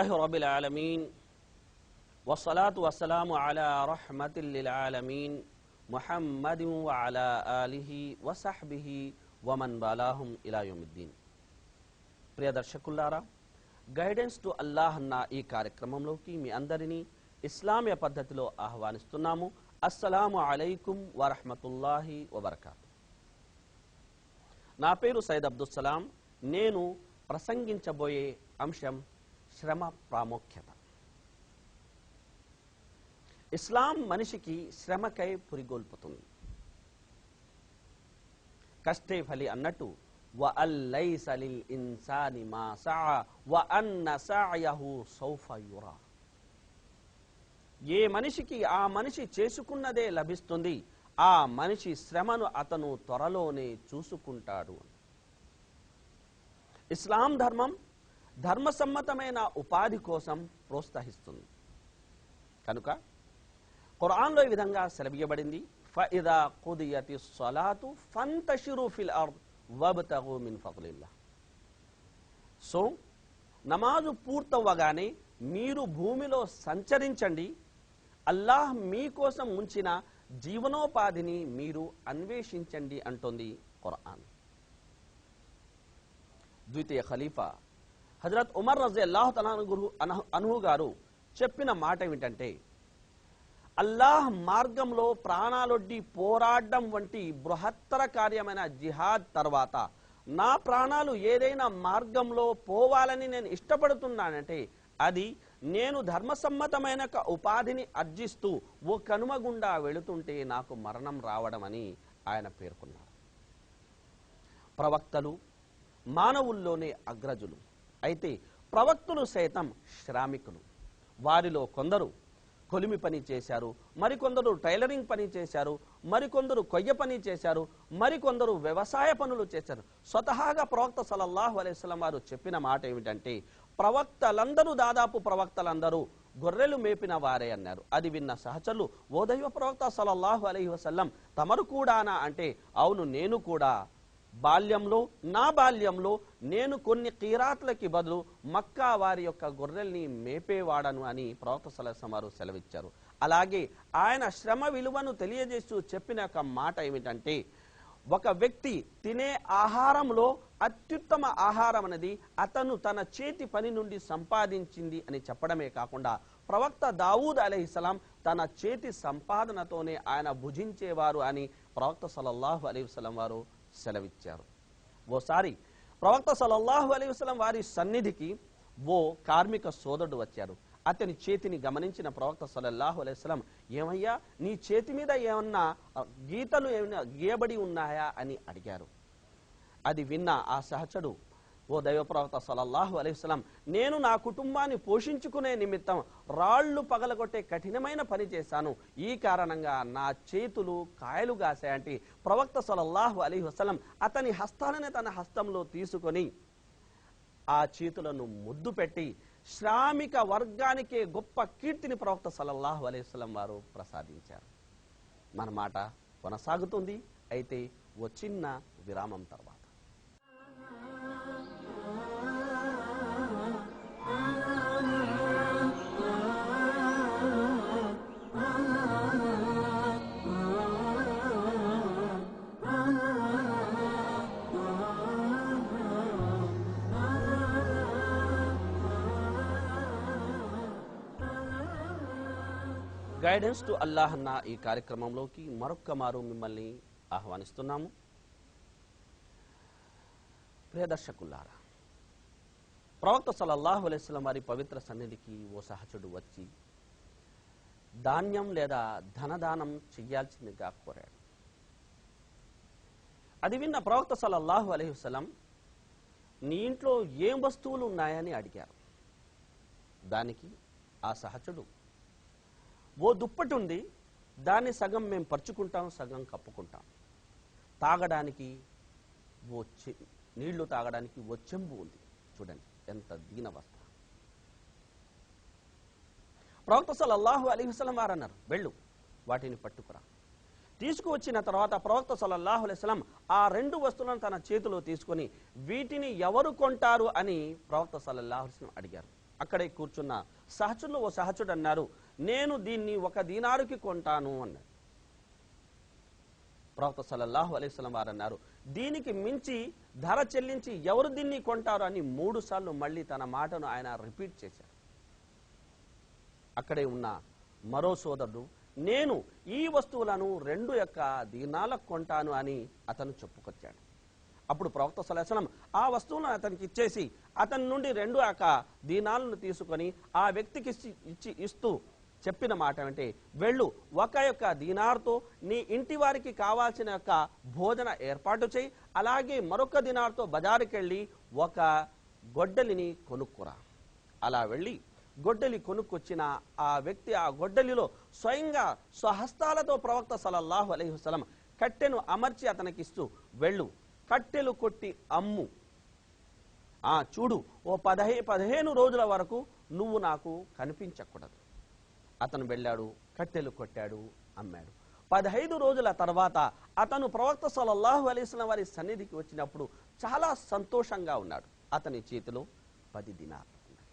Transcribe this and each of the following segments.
అల్హమ్దులిల్లాహి రబ్బిల్ ఆలమీన్ వస్సలాతు వస్సలాము అలా రహ్మతిల్ లిల్ ఆలమీన్ ముహమ్మదిన్ వ అలా ఆలిహి వ సహ్బిహి వ మన్ వాలాహుం ఇలా యౌమిద్దీన్. ప్రియ దర్శకులారా, గైడెన్స్ టు అల్లాహ్ అన్న ఈ కార్యక్రమంలోకి మీ అందరినీ ఇస్లామీయ పద్ధతిలో ఆహ్వానిస్తున్నాము. అస్సలాము అలైకుం వరహ్మతుల్లాహి వబరకాతు. నా పేరు సయ్యద్ అబ్దుల్ సలాం. నేను ప్రసంగించబోయే అంశం శ్రమ ప్రాముఖ్యత. ఇస్లాం మనిషికి శ్రమకై పురిగొల్పుతుంది. కష్టే ఫలి అన్నట్టు వ అల్లైస లిల్ ఇన్సాని మా సఅ వ అన్న సఅయహు సౌఫ యురా. ఏ మనిషికి ఆ మనిషి చేసుకున్నదే లభిస్తుంది, ఆ మనిషి శ్రమను అతను త్వరలోనే చూసుకుంటాడు. ఇస్లాం ధర్మం ధర్మసమ్మతమైన ఉపాధి కోసం ప్రోత్సహిస్తుంది. కనుక ఖురాన్లో ఈ విధంగా సెలవియబడింది, ఫఇదా ఖుదియతిస్ సలాతు ఫంతషిరు ఫిల్ అర్ద్ వబ్తగు మిన్ ఫద్లిల్లాహ్. సో నమాజు పూర్తవ్వగానే మీరు భూమిలో సంచరించండి, అల్లాహ్ మీకోసం ఉంచిన జీవనోపాధిని మీరు అన్వేషించండి అంటోంది ఖురాన్. ద్వితీయ ఖలీఫా హజరత్ ఉమర్ రజియల్లాహు తఆలా అన్హు గారు చెప్పిన మాట ఏమిటంటే, అల్లాహ్ మార్గంలో ప్రాణాలొడ్డి పోరాడడం వంటి బృహత్తర కార్యమైన జిహాద్ తర్వాత నా ప్రాణాలు ఏదైనా మార్గంలో పోవాలని నేను ఇష్టపడుతున్నానంటే అది నేను ధర్మసమ్మతమైన ఉపాధిని అర్జిస్తూ ఓ కనుమ గుండా వెళుతుంటే నాకు మరణం రావడం అని ఆయన పేర్కొన్నారు. ప్రవక్తలు మానవుల్లోనే అగ్రజులు. అయితే ప్రవక్తలు సైతం శ్రామికులు. వారిలో కొందరు కొలిమి పని చేశారు, మరికొందరు టైలరింగ్ పని చేశారు, మరికొందరు కొయ్య పని చేశారు, మరికొందరు వ్యవసాయ పనులు చేశారు. స్వతహాగా ప్రవక్త సల్లల్లాహు అలైహి వసల్లం వారు చెప్పిన మాట ఏమిటంటే, దాదాపు ప్రవక్తలందరూ గొర్రెలు మేపిన వారే అన్నారు. అది విన్న సహచరులు, ఓ దైవ ప్రవక్త సల్లల్లాహు అలైహి వసల్లం, తమరు కూడానా అంటే, అవును నేను కూడా నా బాల్యంలో నేను కొన్ని కీరాత్లకి బదులు మక్కా వారి యొక్క గొర్రెల్ని మేపేవాడను అని ప్రవక్త సల్లల్లాహు అలైహి వసల్లం వారు సెలవిచ్చారు. అలాగే ఆయన శ్రమ విలువను తెలియజేస్తూ చెప్పిన ఒక మాట ఏమిటంటే, ఒక వ్యక్తి తినే ఆహారంలో అత్యుత్తమ ఆహారం అనేది అతను తన చేతి పని నుండి సంపాదించింది అని చెప్పడమే కాకుండా, ప్రవక్త దావూద్ అలైహిస్సలాం తన చేతి సంపాదనతోనే ఆయన భుజించేవారు అని ప్రవక్త సల్లల్లాహు అలైహి వసల్లం వారు సెలవిచ్చారు. ఓసారి ప్రవక్త సల్లల్లాహు అలైహి వసల్లం వారి సన్నిధికి ఓ కార్మిక సోదరుడు వచ్చారు. అతని చేతిని గమనించిన ప్రవక్త సల్లల్లాహు అలైహి వసల్లం, ఏమయ్యా నీ చేతి మీద ఏమన్నా గీతలు ఏమైనా గీయబడి ఉన్నాయా అని అడిగారు. అది విన్న ఆ సహచరుడు, ఓ దైవ ప్రవక్త సల్లల్లాహు అలైహి వసల్లం, నేను నా కుటుంబాన్ని పోషించుకునే నిమిత్తం రాళ్లు పగలగొట్టే కఠినమైన పని చేశాను, ఈ కారణంగా నా చేతులు కాయలు గాసాయంటే ప్రవక్త సల్లల్లాహు అలైహి వసల్లం అతని హస్తాలని తన హస్తంలో తీసుకొని ఆ చేతులను ముద్దు పెట్టి శ్రామిక వర్గానికే గొప్ప కీర్తిని ప్రవక్త సల్లల్లాహు అలైహి వసల్లం వారు ప్రసాదించారు. మన మాట కొనసాగుతుంది, అయితే ఓ చిన్న విరామం తర్వాత. గైడెన్స్ టు అల్లాహ్ అన్న ఈ కార్యక్రమంలోకి మరొక్క మారు మిమ్మల్ని ఆహ్వానిస్తున్నాము. ప్రియ దర్శకులారా, ప్రవక్త సల్లల్లాహు అలైహి వసల్లం వారి పవిత్ర సన్నిధికి ఓ సహచరుడు వచ్చి ధాన్యం లేదా ధనదానం చెయ్యాల్సిందిగా కోరాడు. అది విన్న ప్రవక్త సల్లల్లాహు అలైహి వసల్లం, నీ ఇంట్లో ఏం వస్తువులు ఉన్నాయని అడిగారు. దానికి ఆ సహచరుడు, ఓ దుప్పటి ఉంది, దాన్ని సగం మేము పరుచుకుంటాం, సగం కప్పుకుంటాం. తాగడానికి నీళ్లు తాగడానికి ఓ చెంబు ఉంది. చూడండి ఎంత దీనవస్థ. ప్రవక్త సల్లల్లాహు అలైహి వసల్లం వారు అన్నారు, వెళ్ళు వాటిని పట్టుకురా. తీసుకువచ్చిన తర్వాత ప్రవక్త సల్లల్లాహు అలైహి వసల్లం ఆ రెండు వస్తువులను తన చేతిలో తీసుకొని వీటిని ఎవరు కొంటారు అని ప్రవక్త సల్లల్లాహు అలైహి వసల్లం అడిగారు. అక్కడే కూర్చున్న సహచుల్లో ఓ సహచుడు అన్నారు, నేను దీన్ని 1 దీనారుకి కొంటాను అన్నాడు. ప్రవక్త సల్లల్లాహు అలైహి వసల్లం వారు అన్నారు, దీనికి మించి ధర చెల్లించి ఎవరు దీన్ని కొంటారు అని 3 సార్లు మళ్ళీ తన మాటను ఆయన రిపీట్ చేశారు. అక్కడే ఉన్న మరో సోదరుడు, నేను ఈ వస్తువులను 2 దీనాలకు కొంటాను అని అతను చెప్పుకొచ్చాడు. అప్పుడు ప్రవక్త సల్లల్లాహు అలైహి వసల్లం ఆ వస్తువులను అతనికి ఇచ్చేసి అతని నుండి 2 దీనాలను తీసుకొని ఆ వ్యక్తికి ఇస్తూ చెప్పిన మాట అంటే, వెళ్ళు 1 దీనార్తో నీ ఇంటి వారికి కావాల్సిన భోజన ఏర్పాటు చేయి, అలాగే మరొక దీనార్తో బజారుకి వెళ్ళి 1 గొడ్డలిని కొనుక్కురా. అలా వెళ్ళి గొడ్డలి కొనుక్కొచ్చిన ఆ వ్యక్తి ఆ గొడ్డలిలో స్వయంగా స్వహస్తాలతో ప్రవక్త సల్లల్లాహు అలైహి వసల్లం కట్టెను అమర్చి అతనికి ఇస్తూ, వెళ్ళు కట్టెలు కొట్టి అమ్ము, చూడు ఓ 15 రోజుల వరకు నువ్వు నాకు కనిపించకూడదు. అతను వెళ్ళాడు, కట్టెలు కొట్టాడు, అమ్మాడు. 15 రోజుల తర్వాత అతను ప్రవక్త సల్లల్లాహు అలైహి వసల్లం వారి సన్నిధికి వచ్చినప్పుడు చాలా సంతోషంగా ఉన్నాడు. అతని చేతిలో 10 దినార్లు ఉన్నాయి.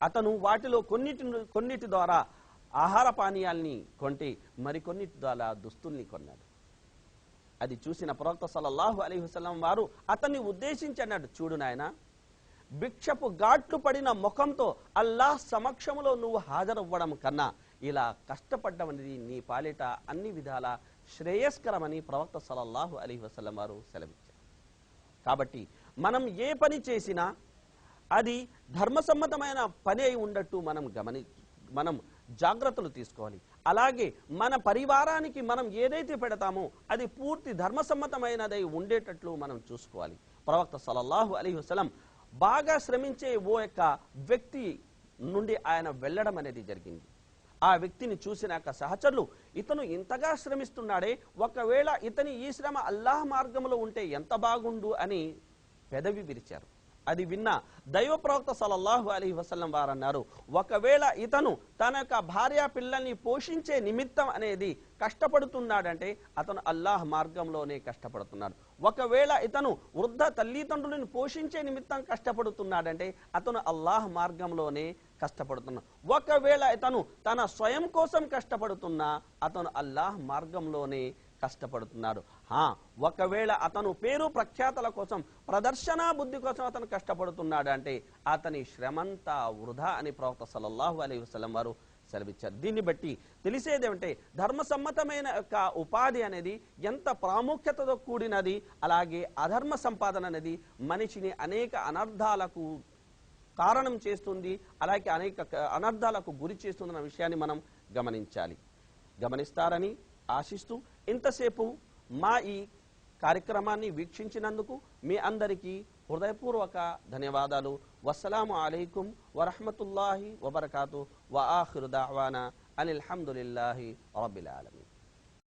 అతను వాటిలో కొన్నిటి ద్వారా ఆహార పానీయాల్ని కొంటే మరికొన్నిటి ద్వారా దుస్తుల్ని కొన్నాడు. అది చూసిన ప్రవక్త సల్లల్లాహు అలైహి వసల్లం వారు అతన్ని ఉద్దేశించి అన్నాడు, చూడు నాయనా, భిక్షపు ఘాట్లు పడిన ముఖంతో అల్లాహ్ సమక్షములో నువ్వు హాజరవ్వడం కన్నా ఇలా కష్టపడ్డమనేది నీ పాలిట అన్ని విధాల శ్రేయస్కరమని ప్రవక్త సల్లల్లాహు అలైహి వసల్లం వారు సెలవిచ్చారు. కాబట్టి మనం ఏ పని చేసినా అది ధర్మసమ్మతమైన పని అయి ఉండట్టు మనం జాగ్రత్తలు తీసుకోవాలి. అలాగే మన పరివారానికి మనం ఏదైతే పెడతామో అది పూర్తి ధర్మసమ్మతమైనదై ఉండేటట్లు మనం చూసుకోవాలి. ప్రవక్త సల్లల్లాహు అలైహి వసల్లం బాగా శ్రమించే ఓ వ్యక్తి నుండి ఆయన వెళ్ళడం అనేది జరిగింది. ఆ వ్యక్తిని చూసినాక సహచరులు, ఇతను ఇంతగా శ్రమిస్తున్నాడే, ఒకవేళ ఇతని ఈ శ్రమ అల్లాహ్ మార్గంలో ఉంటే ఎంత బాగుండు అని పెదవి విరిచారు. అది విన్న దైవ ప్రవక్త సల్లల్లాహు అలైహి వసల్లం వారు అన్నారు, ఒకవేళ ఇతను తన భార్య పిల్లల్ని పోషించే నిమిత్తం అనేది కష్టపడుతున్నాడంటే అతను అల్లాహ్ మార్గంలోనే కష్టపడుతున్నాడు. ఒకవేళ ఇతను వృద్ధ తల్లిదండ్రులను పోషించే నిమిత్తం కష్టపడుతున్నాడంటే అతను అల్లాహ్ మార్గంలోనే కష్టపడుతున్నాడు. ఒకవేళ ఇతను తన స్వయం కోసం కష్టపడుతున్నా అతను అల్లాహ్ మార్గంలోనే కష్టపడుతున్నాడు. ఒకవేళ అతను పేరు ప్రఖ్యాతల కోసం, ప్రదర్శన బుద్ధి కోసం అతను కష్టపడుతున్నాడు అంటే అతని శ్రమంతా వృధా అని ప్రవక్త సల్లల్లాహు అలైహి వసల్లం వారు సెలవిచ్చారు. దీన్ని బట్టి తెలిసేదేమంటే ధర్మసమ్మతమైన ఉపాధి అనేది ఎంత ప్రాముఖ్యతతో కూడినది, అలాగే అధర్మ సంపాదన అనేది మనిషిని అనేక అనర్థాలకు కారణం చేస్తుంది, అలాగే అనేక అనర్థాలకు గురి చేస్తుందన్న విషయాన్ని మనం గమనిస్తారని ఆశిస్తూ ఇంతసేపు మా ఈ కార్యక్రమాన్ని వీక్షించినందుకు మీ అందరికీ హృదయపూర్వక ధన్యవాదాలు. వస్సలాము అలైకుం వరహ్మతుల్లాహి వబరకాతు. వ ఆఖిరు దావానా అనిల్ హమ్దులిల్లాహి రబ్బిల్ ఆలమీన్.